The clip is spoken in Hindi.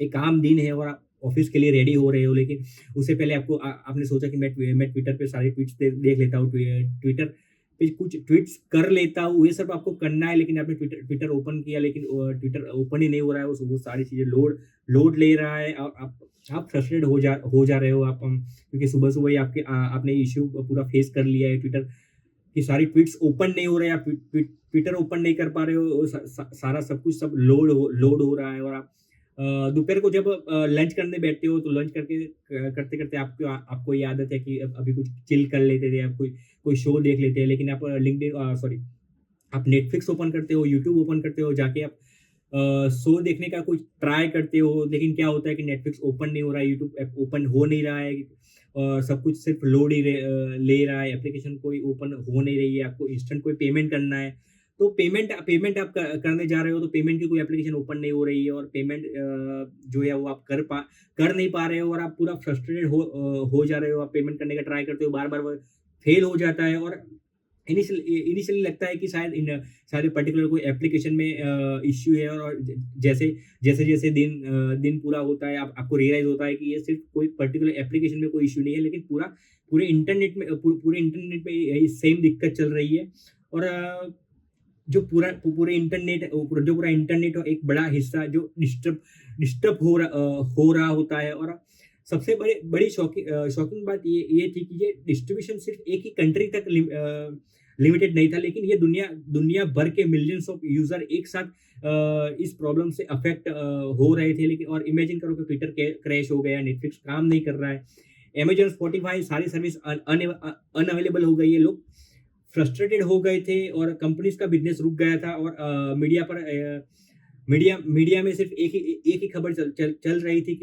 एक आम दिन है और आप ऑफ़िस के लिए रेडी हो रहे हो, लेकिन उससे पहले आपने सोचा कि मैं ट्विटर पे सारे ट्वीट्स देख लेता हूँ, ट्विटर पे कुछ ट्वीट्स कर लेता हूँ, ये सब आपको करना है, लेकिन आपने ट्विटर ट्विटर ओपन किया, लेकिन ट्विटर ओपन ही नहीं हो रहा है, वो सारी चीज़ें लोड लोड ले रहा है और आप फ्रस्ट्रेट हो जा रहे हो आप, क्योंकि सुबह-सुबह ही आपने इश्यू पूरा फेस कर लिया है, ट्विटर की सारी ट्वीट्स ओपन नहीं हो रहे हैं, आप ट्विटर ओपन नहीं कर पा रहे हो, सारा सब कुछ सब लोड हो रहा है और आप दोपहर को जब लंच करने बैठते हो, तो लंच करते-करते आपको ये आदत है कि अब अभी कुछ चिल कर लेते थे, अब कोई कोई शो देख लेते हैं, लेकिन आप सॉरी, आप नेटफ्लिक्स ओपन करते हो, यूट्यूब ओपन करते हो, जाके आप शो देखने का कुछ ट्राई करते हो, लेकिन क्या होता है कि नेटफ्लिक्स ओपन नहीं हो रहा है, यूट्यूब ऐप ओपन हो नहीं रहा है, सब कुछ सिर्फ लोड ही ले रहा है, एप्लीकेशन कोई ओपन हो नहीं रही है, आपको इंस्टेंट कोई पेमेंट करना है, तो पेमेंट पेमेंट आप करने जा रहे हो, तो पेमेंट की कोई एप्लीकेशन ओपन नहीं हो रही है और पेमेंट जो है वो आप कर नहीं पा रहे हो और आप पूरा फ्रस्ट्रेटेड हो जा रहे हो, आप पेमेंट करने का ट्राई करते हो, बार-बार वो फेल हो जाता है और इनिशियली लगता है कि शायद पर्टिकुलर कोई एप्लीकेशन में इश्यू है और जैसे-जैसे दिन पूरा होता है, आपको रियलाइज़ होता है कि ये सिर्फ़ कोई पर्टिकुलर एप्लीकेशन में कोई इश्यू नहीं है, लेकिन पूरे इंटरनेट में यही सेम दिक्कत चल रही है और जो पूरा इंटरनेट और एक बड़ा हिस्सा जो डिस्टर्ब हो रहा होता है और सबसे बड़ी शॉकिंग बात ये थी कि ये डिस्ट्रीब्यूशन सिर्फ एक ही कंट्री तक लिमिटेड नहीं था, लेकिन ये दुनिया भर के मिलियंस ऑफ यूज़र एक साथ इस प्रॉब्लम से अफ़ेक्ट हो रहे थे, लेकिन और इमेजिन करो कि ट्विटर क्रैश हो गया, नेटफ्लिक्स काम नहीं कर रहा है, अमेज़न, स्पॉटिफ़ाई सारी सर्विस अनअवेलेबल हो गई है, लोग फ्रस्ट्रेटेड हो गए थे और कंपनीज़ का बिज़नेस रुक गया था और मीडिया में सिर्फ एक ही खबर चल रही थी कि